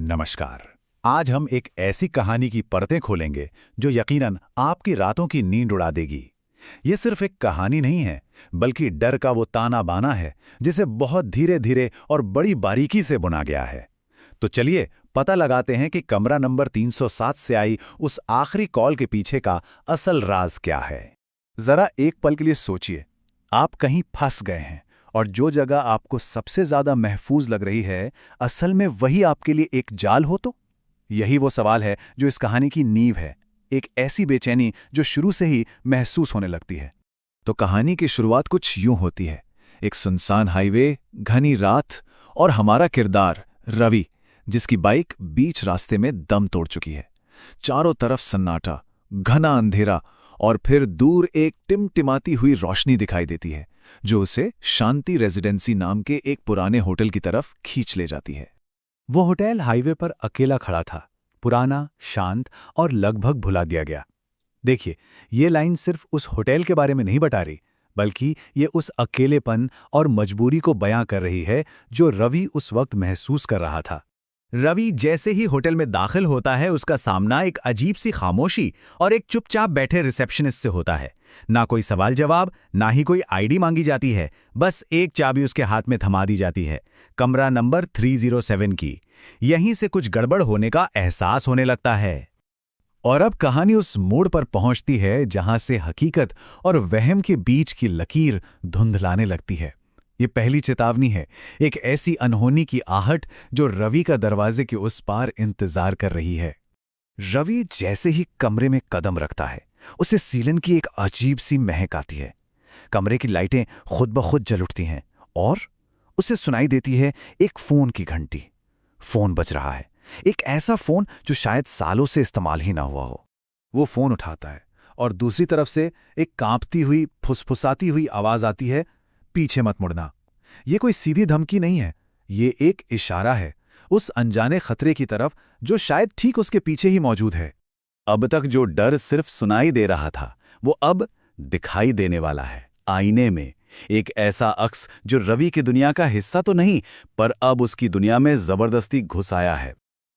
नमस्कार। आज हम एक ऐसी कहानी की परतें खोलेंगे जो यकीनन आपकी रातों की नींद उड़ा देगी। ये सिर्फ एक कहानी नहीं है, बल्कि डर का वो ताना बाना है जिसे बहुत धीरे धीरे और बड़ी बारीकी से बुना गया है। तो चलिए पता लगाते हैं कि कमरा नंबर 307 से आई उस आखिरी कॉल के पीछे का असल राज क्या है। जरा एक पल के लिए सोचिए, आप कहीं फंस गए हैं और जो जगह आपको सबसे ज्यादा महफूज लग रही है, असल में वही आपके लिए एक जाल हो तो? यही वो सवाल है जो इस कहानी की नींव है, एक ऐसी बेचैनी जो शुरू से ही महसूस होने लगती है। तो कहानी की शुरुआत कुछ यूं होती है। एक सुनसान हाईवे, घनी रात और हमारा किरदार रवि, जिसकी बाइक बीच रास्ते में दम तोड़ चुकी है। चारों तरफ सन्नाटा, घना अंधेरा और फिर दूर एक टिमटिमाती हुई रोशनी दिखाई देती है जो उसे शांति रेजिडेंसी नाम के एक पुराने होटल की तरफ खींच ले जाती है। वो होटल हाईवे पर अकेला खड़ा था, पुराना, शांत और लगभग भुला दिया गया। देखिए, ये लाइन सिर्फ उस होटल के बारे में नहीं बता रही, बल्कि ये उस अकेलेपन और मजबूरी को बयां कर रही है जो रवि उस वक्त महसूस कर रहा था। रवि जैसे ही होटल में दाखिल होता है, उसका सामना एक अजीब सी खामोशी और एक चुपचाप बैठे रिसेप्शनिस्ट से होता है। ना कोई सवाल जवाब, ना ही कोई आईडी मांगी जाती है, बस एक चाबी उसके हाथ में थमा दी जाती है, कमरा नंबर 307 की। यहीं से कुछ गड़बड़ होने का एहसास होने लगता है। और अब कहानी उस मोड़ पर पहुंचती है जहां से हकीकत और वहम के बीच की लकीर धुंधलाने लगती है। ये पहली चेतावनी है, एक ऐसी अनहोनी की आहट जो रवि का दरवाजे के उस पार इंतजार कर रही है। रवि जैसे ही कमरे में कदम रखता है, उसे सीलन की एक अजीब सी महक आती है। कमरे की लाइटें खुद ब खुद जल उठती हैं और उसे सुनाई देती है एक फोन की घंटी। फोन बज रहा है, एक ऐसा फोन जो शायद सालों से इस्तेमाल ही ना हुआ हो। वो फोन उठाता है और दूसरी तरफ से एक कांपती हुई, फुसफुसाती हुई आवाज आती है, पीछे मत मुड़ना। ये कोई सीधी धमकी नहीं है, ये एक इशारा है उस अनजाने खतरे की तरफ जो शायद ठीक उसके पीछे ही मौजूद है। अब तक जो डर सिर्फ सुनाई दे रहा था, वो अब दिखाई देने वाला है, आईने में। एक ऐसा अक्स जो रवि की दुनिया का हिस्सा तो नहीं, पर अब उसकी दुनिया में जबरदस्ती घुस आया है।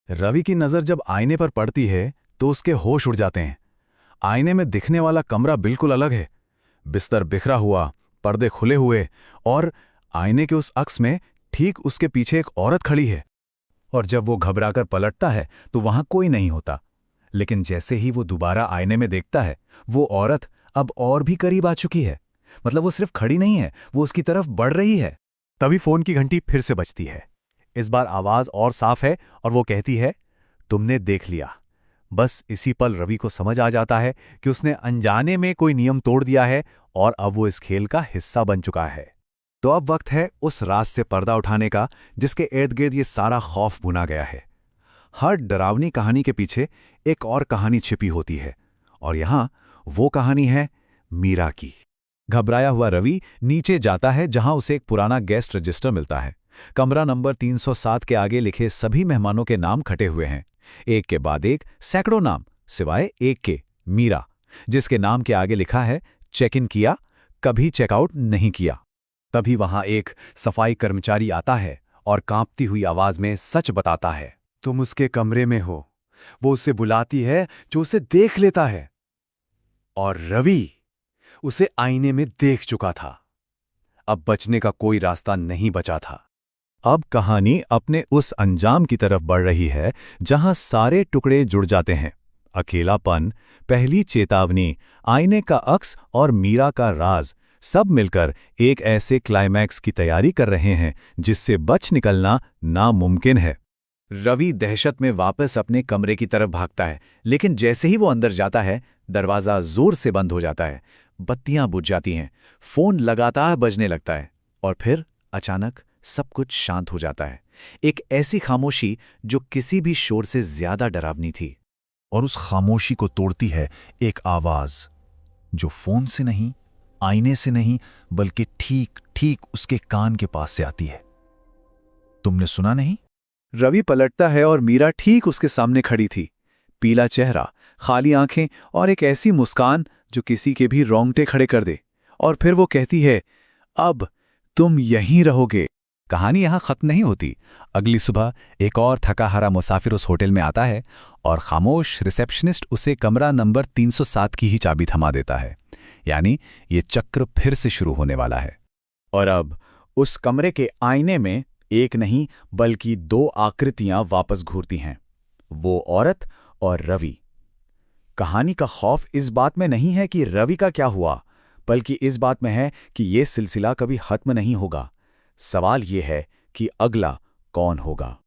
रवि की नजर जब आईने पर पड़ती है तो उसके होश उड़ जाते हैं। आईने में दिखने वाला कमरा बिल्कुल अलग है। बिस्तर बिखरा हुआ, पर्दे खुले हुए और आईने के उस अक्स में ठीक उसके पीछे एक औरत खड़ी है। और जब वो घबराकर पलटता है तो वहां कोई नहीं होता। लेकिन जैसे ही वो दोबारा आईने में देखता है, वो औरत अब और भी करीब आ चुकी है। मतलब वो सिर्फ खड़ी नहीं है, वो उसकी तरफ बढ़ रही है। तभी फोन की घंटी फिर से बजती है। इस बार आवाज और साफ है और वो कहती है, तुमने देख लिया। बस इसी पल रवि को समझ आ जाता है कि उसने अनजाने में कोई नियम तोड़ दिया है और अब वो इस खेल का हिस्सा बन चुका है। तो अब वक्त है उस राज से पर्दा उठाने का जिसके इर्द गिर्द ये सारा खौफ बुना गया है। हर डरावनी कहानी के पीछे एक और कहानी छिपी होती है, और यहां वो कहानी है मीरा की। घबराया हुआ रवि नीचे जाता है जहां उसे एक पुराना गेस्ट रजिस्टर मिलता है। कमरा नंबर 307 के आगे लिखे सभी मेहमानों के नाम खटे हुए हैं, एक के बाद एक सैकड़ों नाम, सिवाय एक के, मीरा, जिसके नाम के आगे लिखा है चेक इन किया, कभी चेकआउट नहीं किया। तभी वहां एक सफाई कर्मचारी आता है और कांपती हुई आवाज में सच बताता है, तुम उसके कमरे में हो। वो उसे बुलाती है जो उसे देख लेता है, और रवि उसे आईने में देख चुका था। अब बचने का कोई रास्ता नहीं बचा था। अब कहानी अपने उस अंजाम की तरफ बढ़ रही है जहां सारे टुकड़े जुड़ जाते हैं। अकेलापन, पहली चेतावनी, आईने का अक्स और मीरा का राज, सब मिलकर एक ऐसे क्लाइमैक्स की तैयारी कर रहे हैं जिससे बच निकलना नामुमकिन है। रवि दहशत में वापस अपने कमरे की तरफ भागता है, लेकिन जैसे ही वो अंदर जाता है, दरवाजा जोर से बंद हो जाता है। बत्तियां बुझ जाती हैं, फोन लगातार बजने लगता है और फिर अचानक सब कुछ शांत हो जाता है। एक ऐसी खामोशी जो किसी भी शोर से ज्यादा डरावनी थी। और उस खामोशी को तोड़ती है एक आवाज जो फोन से नहीं, आईने से नहीं, बल्कि ठीक ठीक उसके कान के पास से आती है। तुमने सुना नहीं? रवि पलटता है और मीरा ठीक उसके सामने खड़ी थी। पीला चेहरा, खाली आंखें और एक ऐसी मुस्कान जो किसी के भी रोंगटे खड़े कर दे। और फिर वो कहती है, अब तुम यहीं रहोगे। कहानी यहाँ खत्म नहीं होती। अगली सुबह एक और थका हारा मुसाफिर उस होटल में आता है और खामोश रिसेप्शनिस्ट उसे कमरा नंबर 307 की ही चाबी थमा देता है। यानी ये चक्र फिर से शुरू होने वाला है। और अब उस कमरे के आईने में एक नहीं बल्कि दो आकृतियां वापस घूरती हैं, वो औरत और रवि। कहानी का खौफ इस बात में नहीं है कि रवि का क्या हुआ, बल्कि इस बात में है कि ये सिलसिला कभी खत्म नहीं होगा। सवाल ये है कि अगला कौन होगा।